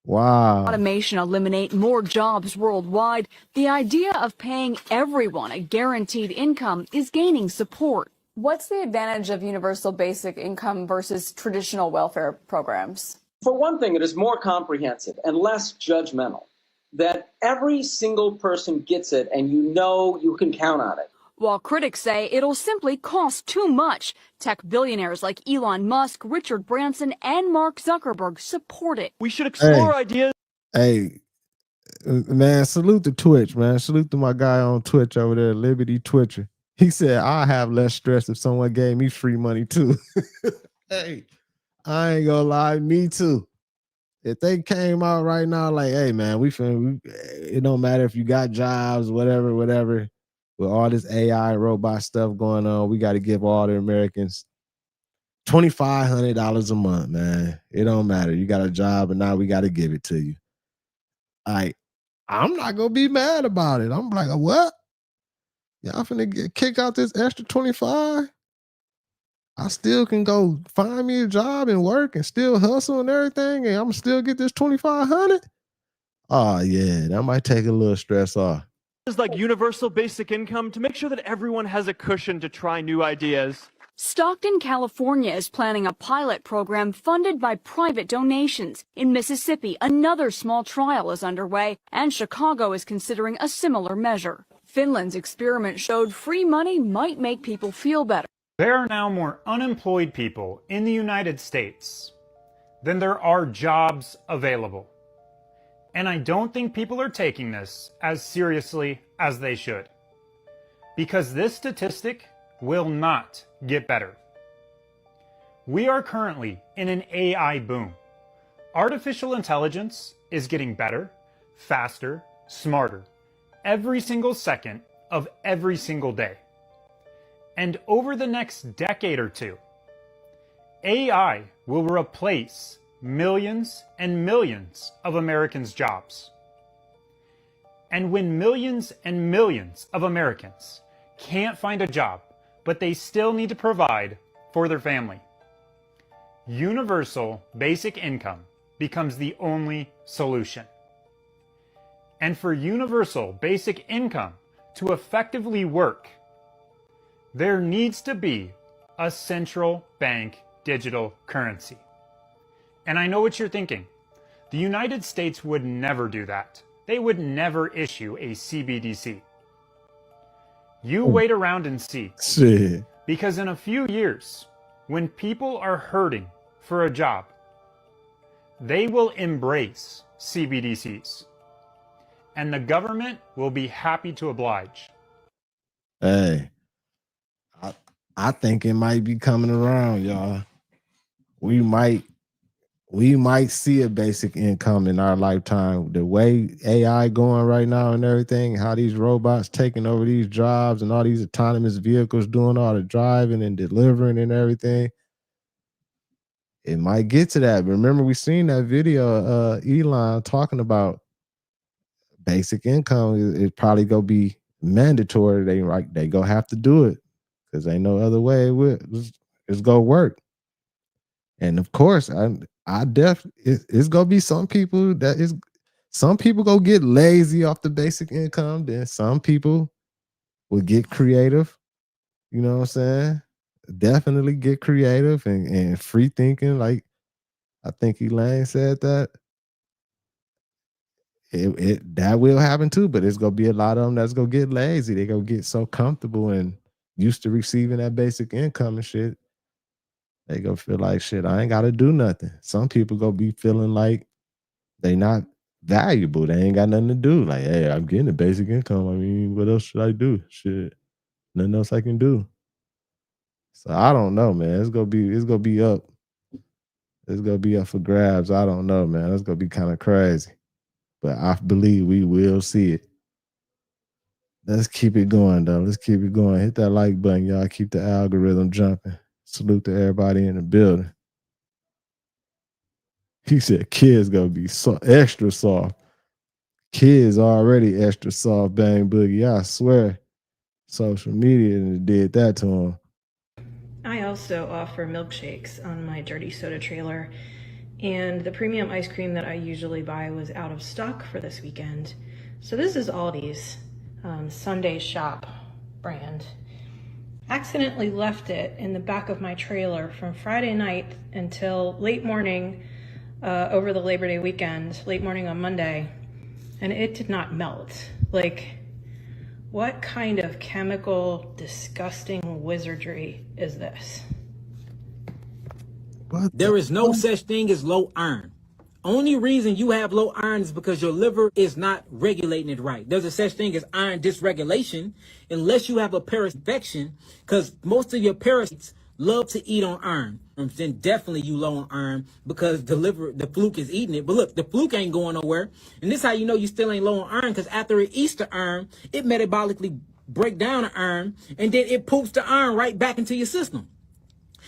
Wow. Automation eliminate more jobs worldwide. The idea of paying everyone a guaranteed income is gaining support. What's the advantage of universal basic income versus traditional welfare programs? For one thing, it is more comprehensive and less judgmental. That every single person gets it and you know you can count on it. While critics say it'll simply cost too much, tech billionaires like Elon Musk, Richard Branson, and Mark Zuckerberg support it. We should explore ideas. Hey, man, salute to Twitch, man. Salute to my guy on Twitch over there, Liberty Twitcher. He said, I'll have less stress if someone gave me free money too. Hey, I ain't gonna lie, me too. If they came out right now like, hey, man, it don't matter if you got jobs, whatever, with all this AI robot stuff going on, we got to give all the Americans $2,500 a month, man. It don't matter. You got a job, and now we got to give it to you. I'm not going to be mad about it. I'm like, what? Y'all finna kick out this extra 25? I still can go find me a job and work and still hustle and everything, and I'm still get this 2,500. Oh yeah, that might take a little stress off. It's like universal basic income to make sure that everyone has a cushion to try new ideas. Stockton, California is planning a pilot program funded by private donations. In Mississippi, another small trial is underway, and Chicago is considering a similar measure. Finland's experiment showed free money might make people feel better. There are now more unemployed people in the United States than there are jobs available. And I don't think people are taking this as seriously as they should. Because this statistic will not get better. We are currently in an AI boom. Artificial intelligence is getting better, faster, smarter, every single second of every single day. And over the next decade or two, AI will replace millions and millions of Americans' jobs. And when millions and millions of Americans can't find a job, but they still need to provide for their family, universal basic income becomes the only solution. And for universal basic income to effectively work, there needs to be a central bank digital currency. And I know what you're thinking. The United States would never do that. They would never issue a CBDC. You wait around and see. Shit. Because in a few years, when people are hurting for a job, they will embrace CBDCs. And the government will be happy to oblige. Hey. I think it might be coming around, y'all. We might we might see a basic income in our lifetime. The way AI going right now and everything, how these robots taking over these jobs and all these autonomous vehicles doing all the driving and delivering and everything, it might get to that. But remember, we seen that video, Elon talking about basic income. It probably gonna be mandatory. They gonna have to do it because ain't no other way it's gonna work. And of course, it's gonna be some people gonna get lazy off the basic income. Then some people will get creative. You know what I'm saying? Definitely get creative and free thinking. Like I think Elaine said that. That will happen too, but it's gonna be a lot of them that's gonna get lazy. They gonna get so comfortable and used to receiving that basic income and shit. They gonna feel like shit. I ain't gotta do nothing. Some people gonna be feeling like they not valuable. They ain't got nothing to do. Like, hey, I'm getting a basic income. I mean, what else should I do? Shit, nothing else I can do. So I don't know, man. It's gonna be up. It's gonna be up for grabs. I don't know, man. It's gonna be kind of crazy. But I believe we will see it. Let's keep it going, though. Let's keep it going. Hit that like button, y'all. Keep the algorithm jumping. Salute to everybody in the building. He said kids gonna be so extra soft. Kids already extra soft, Bang Boogie. I swear. Social media did that to him. I also offer milkshakes on my dirty soda trailer, and the premium ice cream that I usually buy was out of stock for this weekend. So this is Aldi's Sunday Shop brand. Accidentally left it in the back of my trailer from Friday night until late morning over the Labor Day weekend, late morning on Monday, and it did not melt. Like, what kind of chemical, disgusting wizardry is this? There is no such thing as low iron. Only reason you have low iron is because your liver is not regulating it right. There's a such thing as iron dysregulation unless you have a parasite infection, because most of your parasites love to eat on iron. Then definitely you low on iron because the fluke is eating it. But look, the fluke ain't going nowhere. And this is how you know you still ain't low on iron, because after it eats the iron, it metabolically break down the iron, and then it poops the iron right back into your system.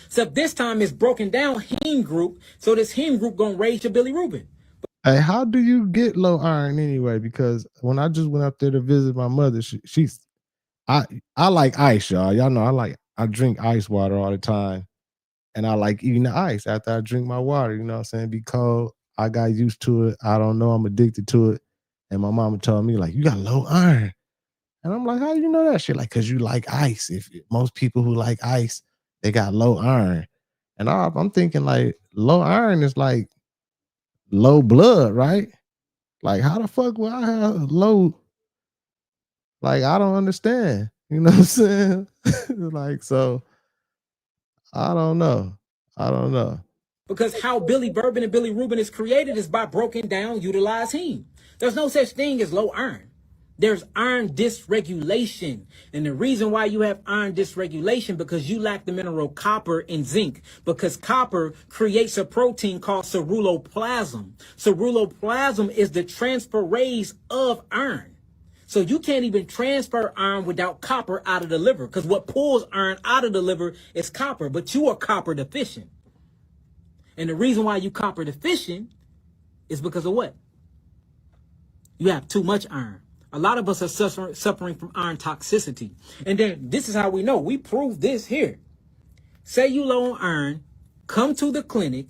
Except this time it's broken down heme group, so this heme group gonna raise your bilirubin. Hey, how do you get low iron anyway? Because when I just went up there to visit my mother, I like ice, y'all. Y'all know I drink ice water all the time. And I like eating the ice after I drink my water, you know what I'm saying? Be cold. I got used to it. I don't know. I'm addicted to it. And my mama told me, like, you got low iron. And I'm like, how do you know that shit? Like, because you like ice. If most people who like ice, they got low iron. And I'm thinking, like, low iron is like low blood, right? Like, how the fuck will I have low? Like, I don't understand. You know what I'm saying? Like, so I don't know. Because how bilirubin and bilirubin is created is by broken down utilized heme. There's no such thing as low iron. There's iron dysregulation. And the reason why you have iron dysregulation, because you lack the mineral copper and zinc, because copper creates a protein called ceruloplasm. Ceruloplasm is the transferase of iron. So you can't even transfer iron without copper out of the liver, because what pulls iron out of the liver is copper, but you are copper deficient. And the reason why you copper deficient is because of what? You have too much iron. A lot of us are suffering from iron toxicity. And then this is how we know. We prove this here. Say you low on iron, come to the clinic.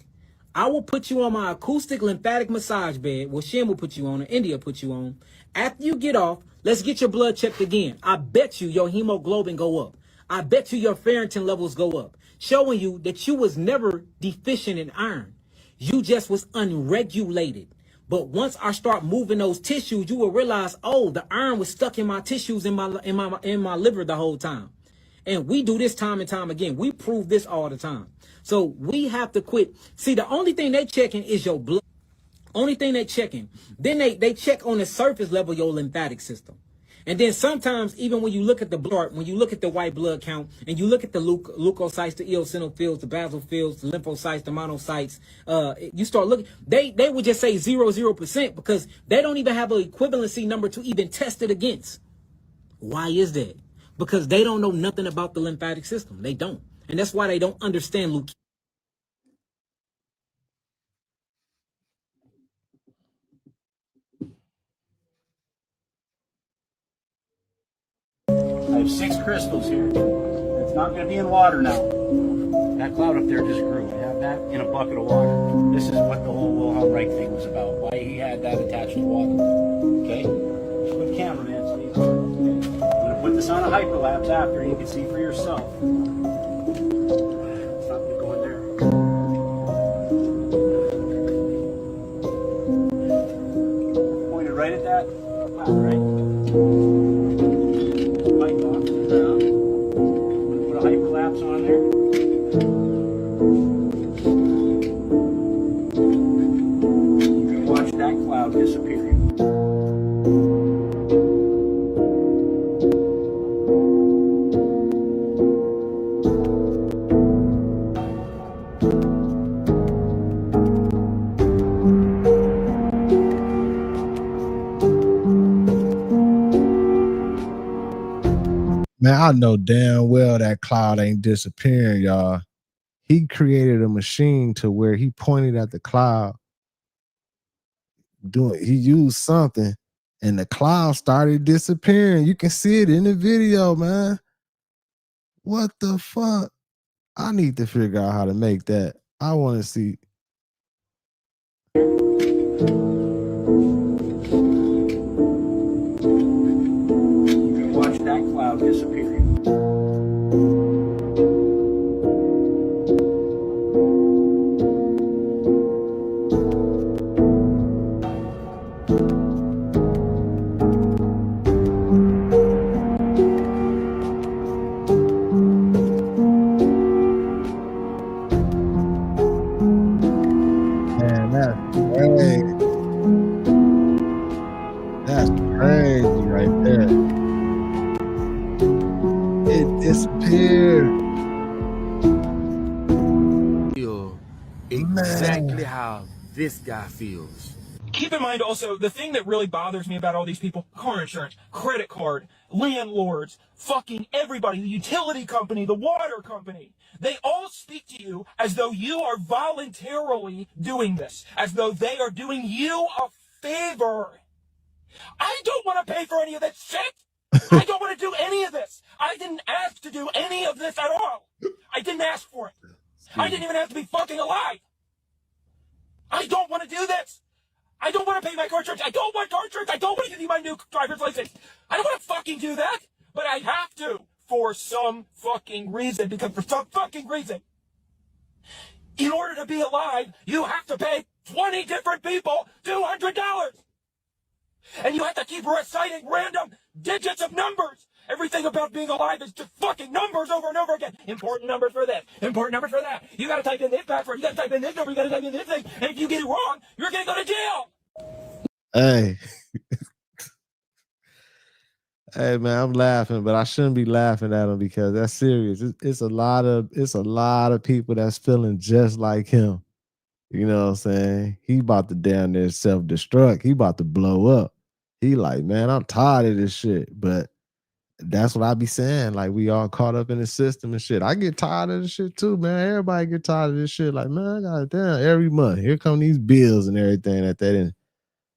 I will put you on my acoustic lymphatic massage bed. Well, Shem will put you on, or India will put you on. After you get off, let's get your blood checked again. I bet you your hemoglobin go up. I bet you your ferritin levels go up, showing you that you was never deficient in iron. You just was unregulated. But once I start moving those tissues, you will realize, oh, the iron was stuck in my tissues in my liver the whole time. And we do this time and time again. We prove this all the time. So we have to quit. See, the only thing they checking is your blood. Only thing they checking. Then they check on the surface level your lymphatic system. And then sometimes, even when you look at the blood, when you look at the white blood count, and you look at the leukocytes, the eosinophils, the basophils, the lymphocytes, the monocytes, you start looking, they would just say 0% because they don't even have an equivalency number to even test it against. Why is that? Because they don't know nothing about the lymphatic system. They don't. And that's why they don't understand leukemia. I have 6 crystals here. It's not going to be in water now. That cloud up there just grew. I have that in a bucket of water. This is what the whole Wilhelm Reich thing was about. Why he had that attached to water. Okay? Good cameraman, so he's on. Okay? I'm going to put this on a hyperlapse after you can see for yourself. It's not going to go in there. Pointed right at that cloud, right? Hyperlapse on there. You can watch that cloud disappearing. Man, I know damn well that cloud ain't disappearing, y'all. He created a machine to where he pointed at the cloud, he used something, and the cloud started disappearing. You can see it in the video, man. What the fuck? I need to figure out how to make that. I want to see. You can watch that cloud disappearing. Man, that's crazy. That's crazy right there. It disappeared. Feel exactly how this guy feels. Keep in mind also, the thing that really bothers me about all these people, car insurance, credit card, landlords, fucking everybody, the utility company, the water company, they all speak to you as though you are voluntarily doing this, as though they are doing you a favor. I don't want to pay for any of this shit. I don't want to do any of this. I didn't ask to do any of this at all. I didn't ask for it. I didn't even have to be fucking alive. I don't want to do this. I don't want to pay my car insurance. I don't want car insurance. I don't want to give you my new driver's license. I don't want to fucking do that, but I have to for some fucking reason, because for some fucking reason, in order to be alive, you have to pay 20 different people $200. And you have to keep reciting random digits of numbers. Everything about being alive is just fucking numbers over and over again. Important numbers for this, important numbers for that. You gotta type in this password, you gotta type in this number, you gotta type in this thing, and if you get it wrong, you're gonna go to jail. Hey. Hey man, I'm laughing, but I shouldn't be laughing at him because that's serious. It's a lot of people that's feeling just like him. You know what I'm saying? He about to down there self-destruct. He about to blow up. He like, man, I'm tired of this shit. But that's what I be saying. Like, we all caught up in the system and shit. I get tired of this shit too, man. Everybody get tired of this shit. Like, man, goddamn, every month, here come these bills and everything that they didn't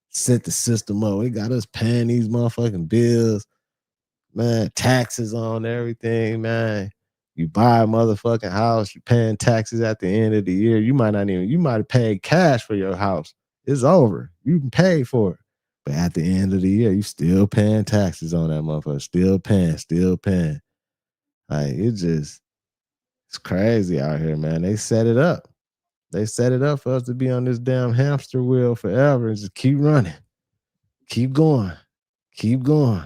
set the system up. They got us paying these motherfucking bills. Man, taxes on everything, man. You buy a motherfucking house, you paying taxes at the end of the year. You might have paid cash for your house. It's over. You can pay for it. But at the end of the year, you still paying taxes on that motherfucker. Still paying. Like, it's crazy out here, man. They set it up. They set it up for us to be on this damn hamster wheel forever and just keep running. Keep going. Keep going.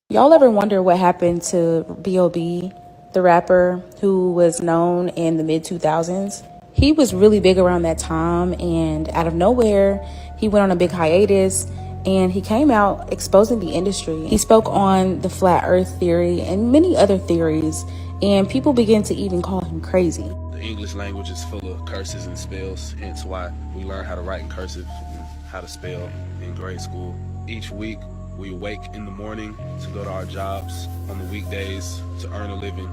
Y'all ever wonder what happened to B.O.B., the rapper who was known in the mid-2000s? He was really big around that time, and out of nowhere, he went on a big hiatus, and he came out exposing the industry. He spoke on the flat earth theory and many other theories, and people began to even call him crazy. The English language is full of curses and spells, hence why we learn how to write in cursive and how to spell in grade school. Each week, we wake in the morning to go to our jobs, on the weekdays to earn a living.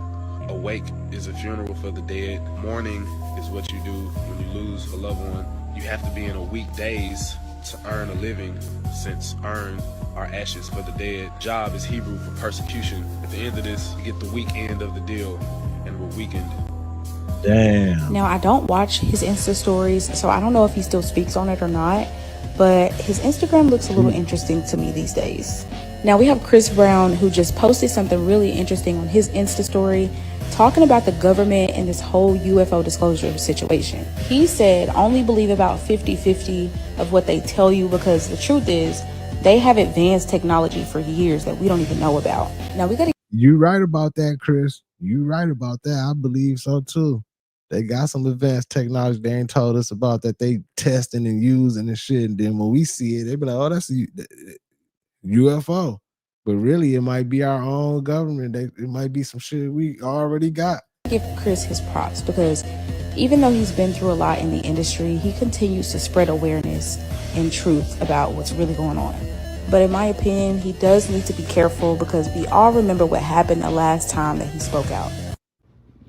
Awake is a funeral for the dead. Mourning is what you do when you lose a loved one. You have to be in a weekdays to earn a living, since earn are ashes for the dead. Job is Hebrew for persecution. At the end of this, you get the weak end of the deal, and we're weakened. Damn. Now, I don't watch his Insta stories, so I don't know if he still speaks on it or not, but his Instagram looks a little interesting to me these days. Now, we have Chris Brown, who just posted something really interesting on his Insta story, talking about the government and this whole UFO disclosure situation. He said only believe about 50-50 of what they tell you, because the truth is they have advanced technology for years that we don't even know about. Now, we got to... You right about that, Chris. You right about that. I believe so too. They got some advanced technology they ain't told us about, that they testing and using and shit. And then when we see it, they be like, oh, that's a UFO. But really, it might be our own government. It might be some shit we already got. Give Chris his props, because even though he's been through a lot in the industry, he continues to spread awareness and truth about what's really going on. But in my opinion, he does need to be careful, because we all remember what happened the last time that he spoke out.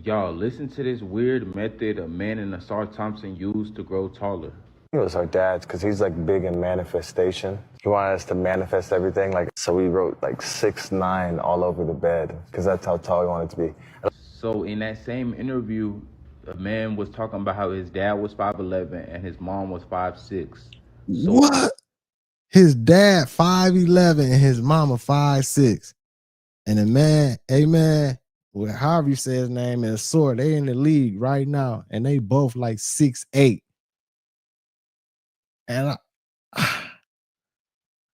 Y'all, listen to this weird method a man in Asar Thompson used to grow taller. It was our dad's, because he's like big in manifestation. He wanted us to manifest everything, like, so we wrote like 6'9" all over the bed, because that's how tall he wanted to be. So in that same interview, a man was talking about how his dad was 5'11" and his mom was 5'6". So what? His dad 5'11" and his mama 5'6". And the man, well, however you say his name, and Sword, they in the league right now, and they both like 6'8". And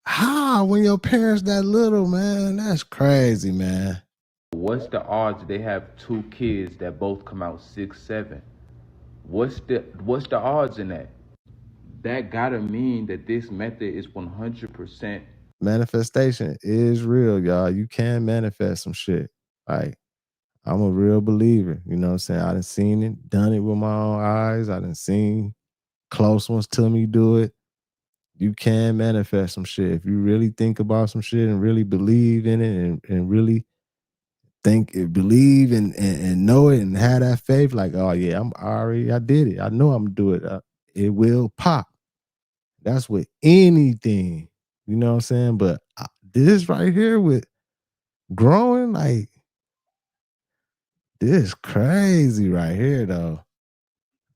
how when your parents that little, man? That's crazy, man. what's the odds they have two kids that both come out 6'7"? What's the odds in that? That gotta mean that this method is 100%. Manifestation is real, y'all. You can manifest some shit. Like, I'm a real believer. You know what I'm saying? I done seen it, done it with my own eyes. I done seen close ones to me do it. You can manifest some shit. If you really think about some shit and really believe in it and really believe and know it and have that faith, like, oh yeah, I did it. I know I'm gonna do it. It will pop. That's with anything. You know what I'm saying? But this right here with growing, like, this crazy right here, though.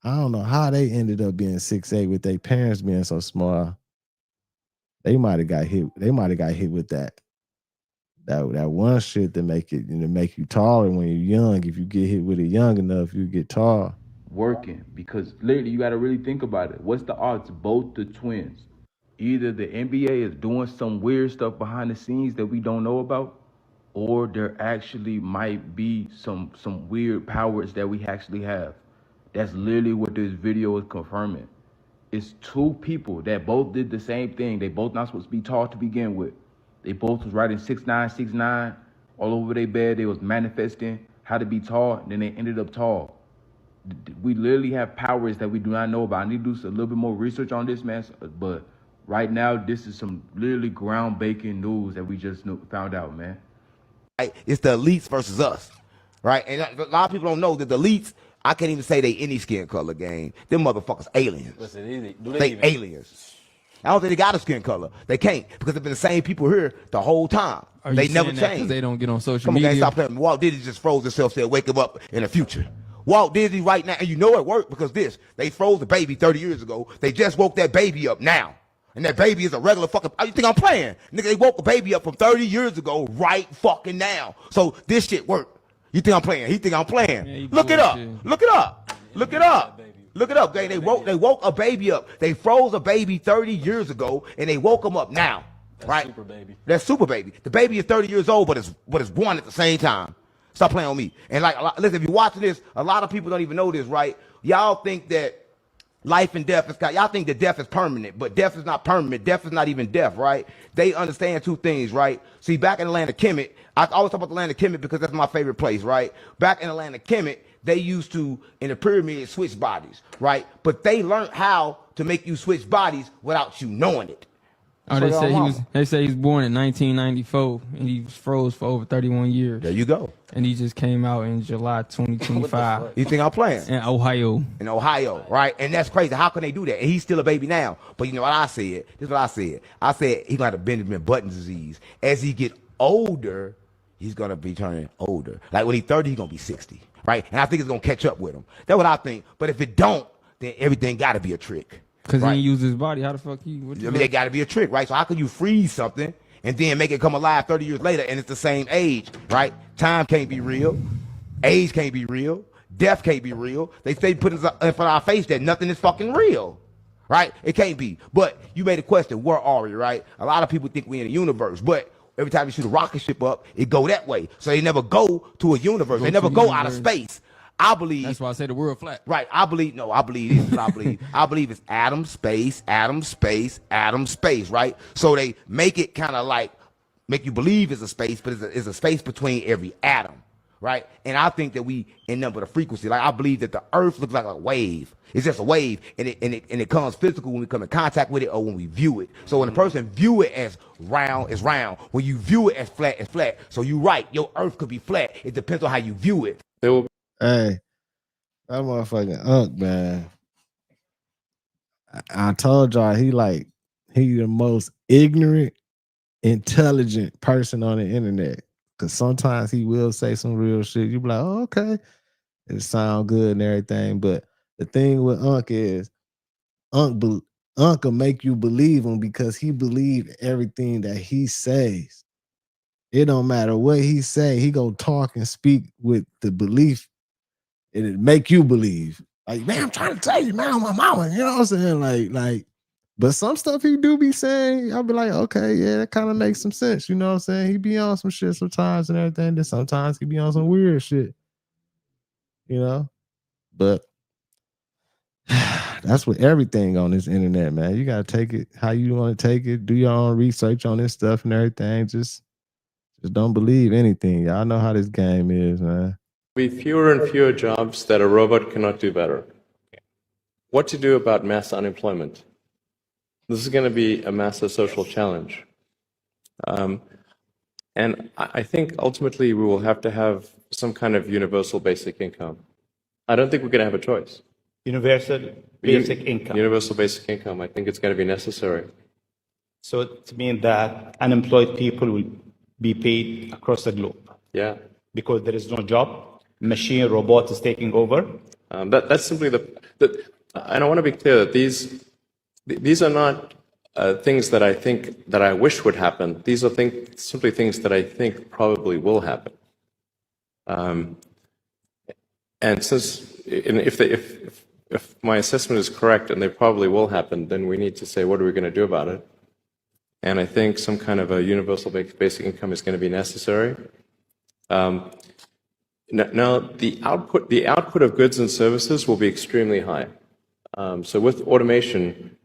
I don't know how they ended up being 6'8" with their parents being so small. They might have got hit. They might have got hit with that one shit that make you taller when you're young. If you get hit with it young enough, you get tall. Working, because literally you got to really think about it. What's the odds? Both the twins. Either the NBA is doing some weird stuff behind the scenes that we don't know about, or there actually might be some weird powers that we actually have. That's literally what this video is confirming. It's two people that both did the same thing. They both not supposed to be tall to begin with. They both was writing 6'9", 6'9", all over their bed. They was manifesting how to be tall, and then they ended up tall. We literally have powers that we do not know about. I need to do a little bit more research on this, man. But right now, this is some literally ground-breaking news that we just found out, man. It's the elites versus us, right? And a lot of people don't know that the elites, I can't even say they any skin color game. Them motherfuckers aliens. Listen, they aliens. I don't think they got a skin color. They can't, because they've been the same people here the whole time. They never changed. They don't get on social media. media. Stop playing. Walt Disney just froze himself, said wake him up in the future. Walt Disney right now, and you know it worked, because they froze the baby 30 years ago. They just woke that baby up now. And that baby is a regular fucking, you think I'm playing? Nigga, they woke a baby up from 30 years ago right fucking now. So this shit worked. You think I'm playing? He think I'm playing. Yeah, Look it up. Look it up. Look it up. Look it up, gang. They woke a baby up. They froze a baby 30 years ago, and they woke him up now. Right? Super baby. That's super baby. The baby is 30 years old, but it's born at the same time. Stop playing on me. And like, listen, if you're watching this, a lot of people don't even know this, right? Y'all think that Life and death is kind. Y'all think that death is permanent, but death is not permanent. Death is not even death, right? They understand two things, right? See, back in the land of Kemet, I always talk about the land of Kemet because that's my favorite place, right? Back in the land of Kemet, they used to, in the pyramid, switch bodies, right? But they learned how to make you switch bodies without you knowing it. Oh, they say he was born in 1994 and he was froze for over 31 years. There you go. And he just came out in July 2025. You think I'm playing? In Ohio. In Ohio, right? And that's crazy. How can they do that? And he's still a baby now. But you know what I said? This is what I said. I said he's gonna have Benjamin Button disease. As he get older, he's gonna be turning older. Like when he's 30, he's gonna be 60, right? And I think it's gonna catch up with him. That's what I think. But if it don't, then everything gotta be a trick. Because right? he didn't use his body. How the fuck he? I mean, they got to be a trick, right? So how can you freeze something and then make it come alive 30 years later and it's the same age, right? Time can't be real. Age can't be real. Death can't be real. They say put in front of our face that nothing is fucking real, right? It can't be. But you made a question, where are we, right? A lot of people think we're in a universe, but every time you shoot a rocket ship up, it go that way. So they never go to a universe. They never go out of space. I believe that's why I say the world flat. Right. I believe this is what I believe. I believe it's atom, space, atom, space, atom, space, right? So they make it kind of like make you believe it's a space, but it's a space between every atom, right? And I think that we end up with a frequency. Like I believe that the earth looks like a wave. It's just a wave, and it comes physical when we come in contact with it or when we view it. So when a person view it as round, it's round. When you view it as flat, it's flat. So you're right, your earth could be flat. It depends on how you view it. Hey, that motherfucking Unc, man. I told y'all he the most ignorant, intelligent person on the internet. Cause sometimes he will say some real shit. You be like, oh, okay. It sound good and everything. But the thing with Unc is Unc will make you believe him because he believe everything that he says. It don't matter what he say, he gonna talk and speak with the belief. And it make you believe. Like, man, I'm trying to tell you now, my mama. You know what I'm saying? Like, but some stuff he do be saying, I'll be like, okay, yeah, that kind of makes some sense. You know what I'm saying? He be on some shit sometimes and everything. Then sometimes he be on some weird shit. You know? But that's with everything on this internet, man. You gotta take it how you want to take it. Do your own research on this stuff and everything. Just don't believe anything. Y'all know how this game is, man. Be fewer and fewer jobs that a robot cannot do better. What to do about mass unemployment? This is going to be a massive social challenge. And I think ultimately we will have to have some kind of universal basic income. I don't think we're going to have a choice. Universal basic income. Universal basic income. I think it's going to be necessary. So it means that unemployed people will be paid across the globe. Yeah. Because there is no job. Machine robot is taking over. That's simply and I want to be clear that these are not things that I think that I wish would happen. These are simply things that I think probably will happen. And if my assessment is correct and they probably will happen, then we need to say, what are we going to do about it? And I think some kind of a universal basic income is going to be necessary. Now, the output of goods and services will be extremely high. So with automation,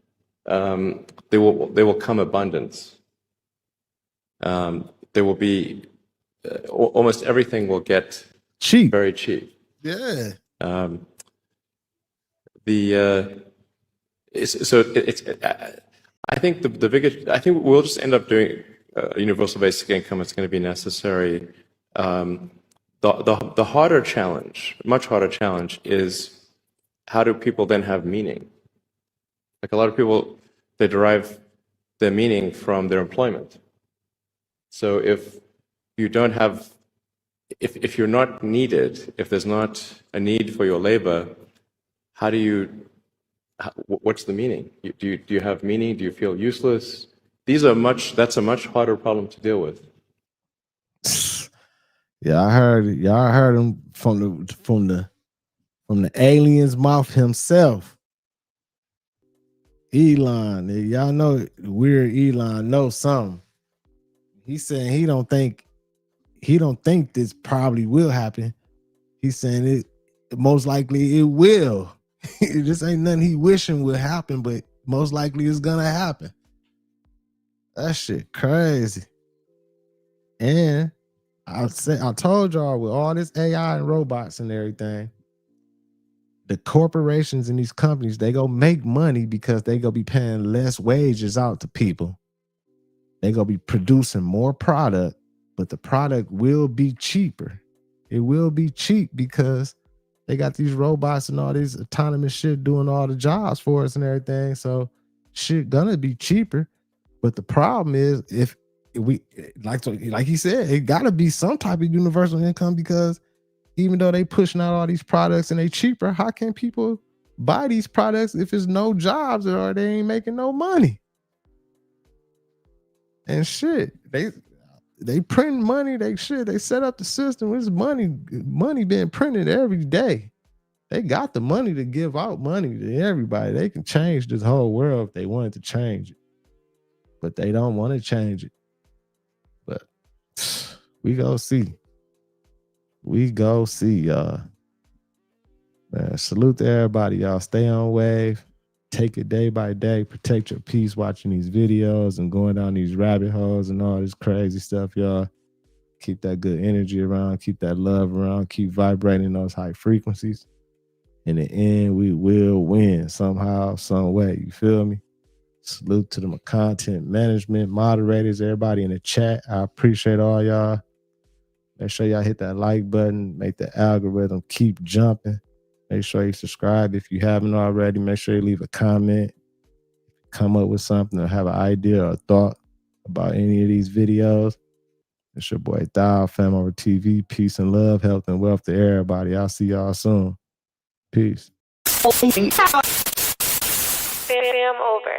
there will come abundance. There will be almost everything will get cheap, very cheap. Yeah. I think the biggest. I think we'll just end up doing universal basic income. It's going to be necessary. The harder challenge, much harder challenge, is how do people then have meaning? Like a lot of people, they derive their meaning from their employment. So if you don't have, if you're not needed, if there's not a need for your labor, how do you? What's the meaning? Do you have meaning? Do you feel useless? That's a much harder problem to deal with. Yeah, y'all heard him from the alien's mouth himself. Elon, y'all know weird Elon knows something. He's saying he don't think this probably will happen. He's saying it most likely it will. This ain't nothing he wishing would happen, but most likely it's gonna happen. That shit crazy. And I told y'all, with all this AI and robots and everything, the corporations and these companies, they go make money because they go be paying less wages out to people. They go be producing more product, but the product will be cheaper. It will be cheap because they got these robots and all these autonomous shit doing all the jobs for us and everything. So shit gonna be cheaper. But the problem is, if we like he said, it gotta be some type of universal income, because even though they pushing out all these products and they cheaper, how can people buy these products if there's no jobs or they ain't making no money? And shit, they print money, they set up the system. There's money being printed every day. They got the money to give out money to everybody. They can change this whole world if they wanted to change it. But they don't want to change it. But we go see. We go see, y'all. Man, salute to everybody, y'all. Stay on wave. Take it day by day. Protect your peace watching these videos and going down these rabbit holes and all this crazy stuff, y'all. Keep that good energy around. Keep that love around. Keep vibrating those high frequencies. In the end, we will win somehow, some way. You feel me? Salute to the content management, moderators, everybody in the chat. I appreciate all y'all. Make sure y'all hit that like button. Make the algorithm keep jumping. Make sure you subscribe if you haven't already. Make sure you leave a comment. Come up with something or have an idea or a thought about any of these videos. It's your boy Thou, FamOverTV. Peace and love, health and wealth to everybody. I'll see y'all soon. Peace. Fam over.